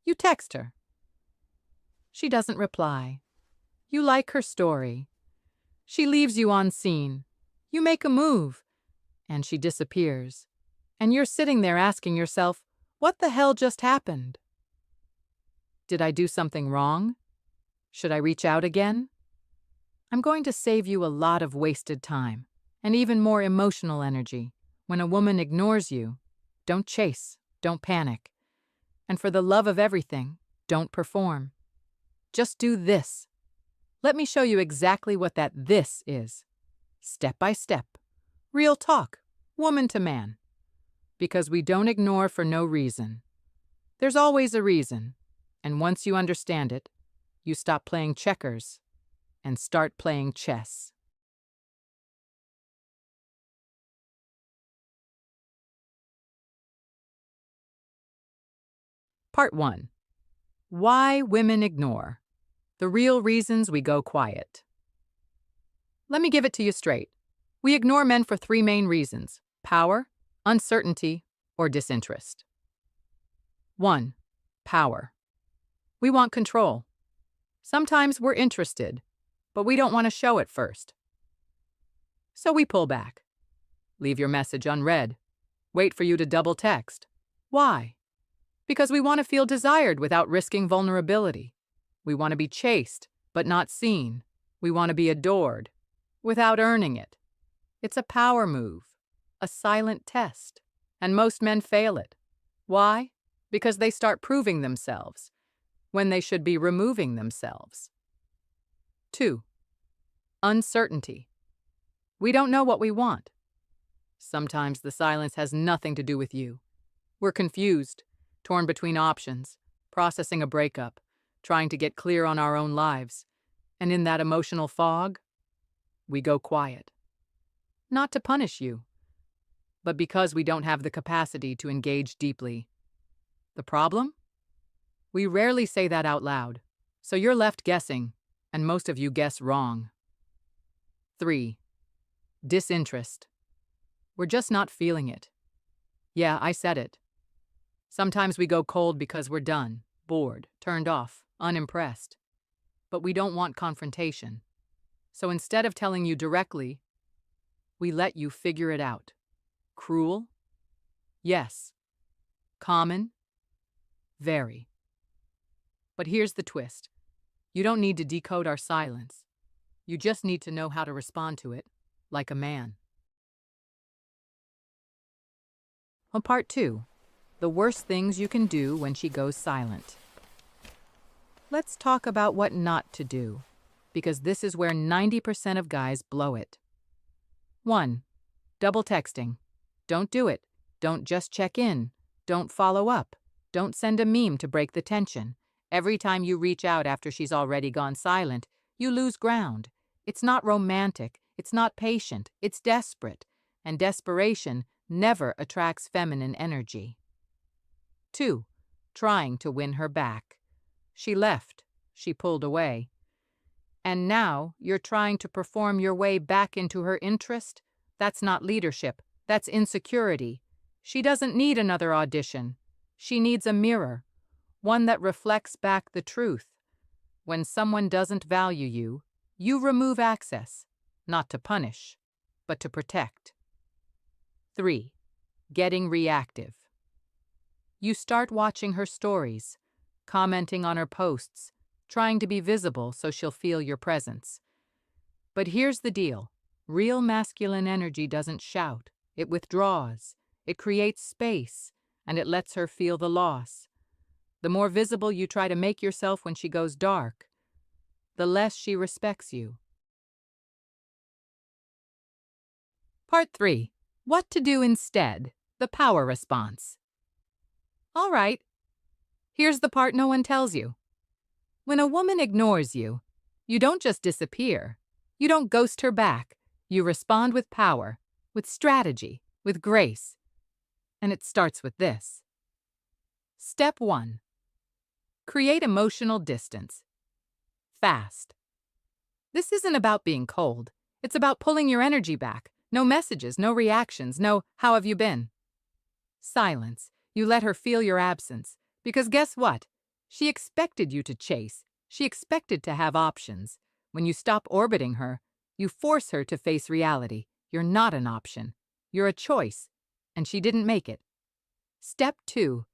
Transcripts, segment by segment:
You text her. She doesn't reply. You like her story. She leaves you on scene. You make a move, and she disappears. And you're sitting there asking yourself, what the hell just happened? Did I do something wrong? Should I reach out again? I'm going to save you a lot of wasted time and even more emotional energy. When a woman ignores you, don't chase, don't panic. And for the love of everything, don't perform. Just do this. Let me show you exactly what that this is. Step by step. Real talk, woman to man. Because we don't ignore for no reason. There's always a reason. And once you understand it, you stop playing checkers and start playing chess. Part 1. Why women ignore. The real reasons we go quiet. Let me give it to you straight. We ignore men for 3 main reasons: power, uncertainty, or disinterest. 1. Power. We want control. Sometimes we're interested, but we don't want to show it first. So we pull back. Leave your message unread. Wait for you to double text. Why? Because we want to feel desired without risking vulnerability. We want to be chased, but not seen. We want to be adored, without earning it. It's a power move, a silent test, and most men fail it. Why? Because they start proving themselves, when they should be removing themselves. 2. Uncertainty. We don't know what we want. Sometimes the silence has nothing to do with you. We're confused, torn between options, processing a breakup, trying to get clear on our own lives. And in that emotional fog, we go quiet. Not to punish you, but because we don't have the capacity to engage deeply. The problem? We rarely say that out loud, so you're left guessing, and most of you guess wrong. 3. Disinterest. We're just not feeling it. Yeah, I said it. Sometimes we go cold because we're done, bored, turned off, unimpressed. But we don't want confrontation. So instead of telling you directly, we let you figure it out. Cruel? Yes. Common? Very. But here's the twist. You don't need to decode our silence. You just need to know how to respond to it, like a man. Well, Part 2. The worst things you can do when she goes silent. Let's talk about what not to do, because this is where 90% of guys blow it. 1. Double texting. Don't do it. Don't just check in. Don't follow up. Don't send a meme to break the tension. Every time you reach out after she's already gone silent, you lose ground. It's not romantic. It's not patient. It's desperate. And desperation never attracts feminine energy. 2. Trying to win her back. She left. She pulled away. And now you're trying to perform your way back into her interest? That's not leadership. That's insecurity. She doesn't need another audition. She needs a mirror, one that reflects back the truth. When someone doesn't value you, you remove access, not to punish, but to protect. 3. Getting reactive. You start watching her stories, commenting on her posts, trying to be visible so she'll feel your presence. But here's the deal. Real masculine energy doesn't shout. It withdraws. It creates space, and it lets her feel the loss. The more visible you try to make yourself when she goes dark, the less she respects you. Part 3. What to do instead. The power response. All right. Here's the part no one tells you. When a woman ignores you, you don't just disappear. You don't ghost her back. You respond with power, with strategy, with grace. And it starts with this. Step 1. Create emotional distance. Fast. This isn't about being cold. It's about pulling your energy back. No messages, no reactions, no "how have you been?" Silence. You let her feel your absence. Because guess what? She expected you to chase. She expected to have options. When you stop orbiting her, you force her to face reality. You're not an option. You're a choice, and she didn't make it. Step 2.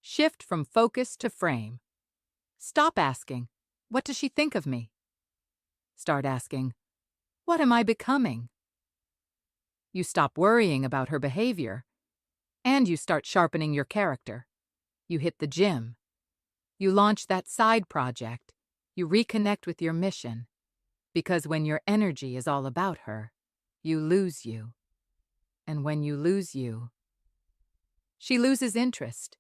Shift from focus to frame. Stop asking, "What does she think of me?" Start asking, "What am I becoming?" You stop worrying about her behavior, and you start sharpening your character. You hit the gym. You launch that side project. You reconnect with your mission. Because when your energy is all about her, you lose you. And when you lose you, she loses interest.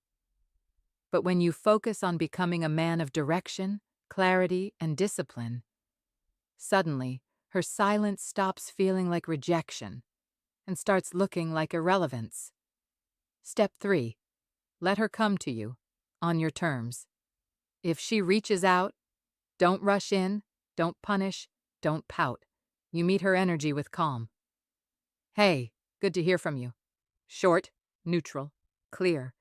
But when you focus on becoming a man of direction, clarity, and discipline, suddenly her silence stops feeling like rejection and starts looking like irrelevance. Step 3. Let her come to you, on your terms. If she reaches out, don't rush in, don't punish, don't pout. You meet her energy with calm. "Hey, good to hear from you." Short, neutral, clear.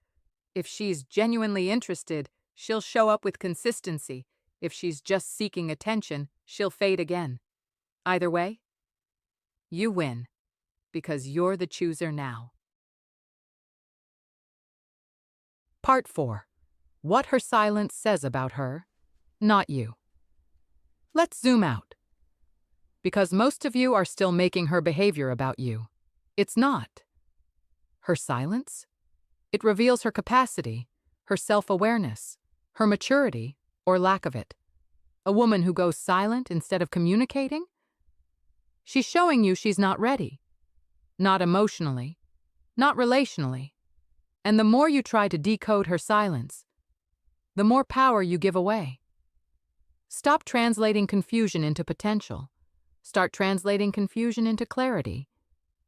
If she's genuinely interested, she'll show up with consistency. If she's just seeking attention, she'll fade again. Either way, you win, because you're the chooser now. Part 4. What her silence says about her, not you. Let's zoom out. Because most of you are still making her behavior about you. It's not. Her silence? It reveals her capacity, her self-awareness, her maturity, or lack of it. A woman who goes silent instead of communicating? She's showing you she's not ready. Not emotionally, not relationally. And the more you try to decode her silence, the more power you give away. Stop translating confusion into potential. Start translating confusion into clarity.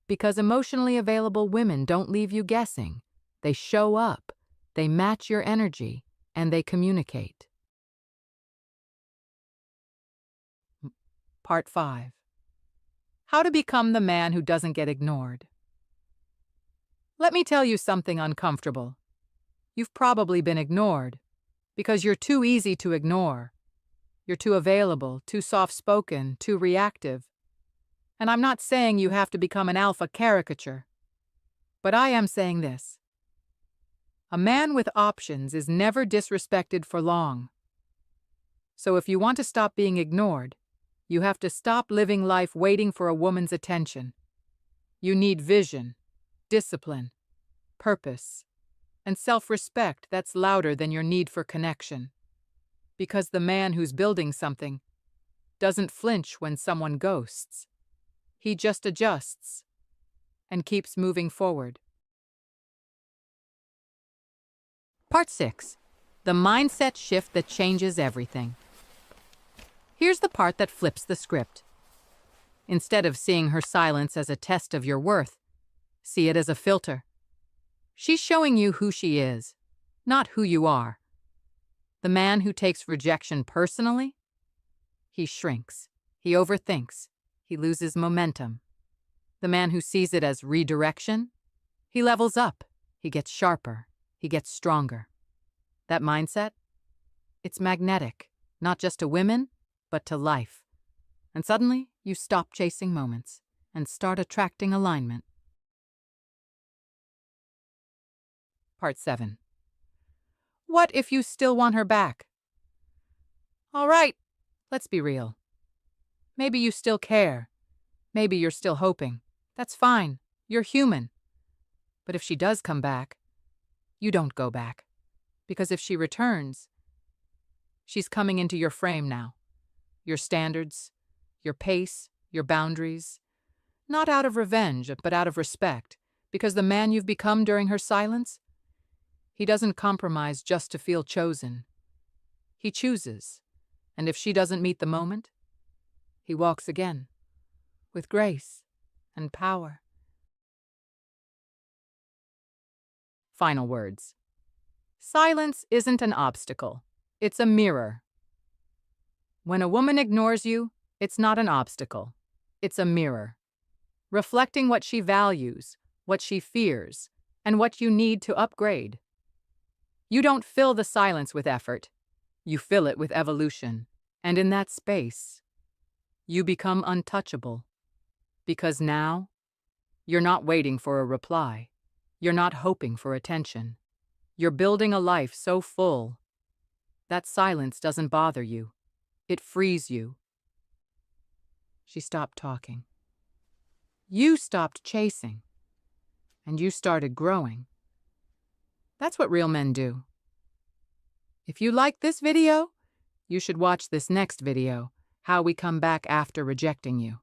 Because emotionally available women don't leave you guessing. They show up, they match your energy, and they communicate. Part 5. How to become the man who doesn't get ignored. Let me tell you something uncomfortable. You've probably been ignored because you're too easy to ignore. You're too available, too soft-spoken, too reactive. And I'm not saying you have to become an alpha caricature, but I am saying this. A man with options is never disrespected for long. So if you want to stop being ignored, you have to stop living life waiting for a woman's attention. You need vision, discipline, purpose, and self-respect that's louder than your need for connection. Because the man who's building something doesn't flinch when someone ghosts. He just adjusts and keeps moving forward. Part 6. The mindset shift that changes everything. Here's the part that flips the script. Instead of seeing her silence as a test of your worth, see it as a filter. She's showing you who she is, not who you are. The man who takes rejection personally, he shrinks, he overthinks, he loses momentum. The man who sees it as redirection, he levels up, he gets sharper, he gets stronger. That mindset, it's magnetic, not just to women, but to life. And suddenly, you stop chasing moments and start attracting alignment. Part 7. What if you still want her back? All right, let's be real. Maybe you still care. Maybe you're still hoping. That's fine. You're human. But if she does come back, you don't go back. Because if she returns, she's coming into your frame now. Your standards, your pace, your boundaries. Not out of revenge, but out of respect. Because the man you've become during her silence, he doesn't compromise just to feel chosen. He chooses. And if she doesn't meet the moment, he walks again. With grace and power. Final words. Silence isn't an obstacle. It's a mirror. When a woman ignores you, it's not an obstacle. It's a mirror. Reflecting what she values, what she fears, and what you need to upgrade. You don't fill the silence with effort. You fill it with evolution, and in that space, you become untouchable. Because now, you're not waiting for a reply. You're not hoping for attention. You're building a life so full that silence doesn't bother you. It frees you. She stopped talking. You stopped chasing, and you started growing. That's what real men do. If you liked this video, you should watch this next video, How We Come Back After Rejecting You.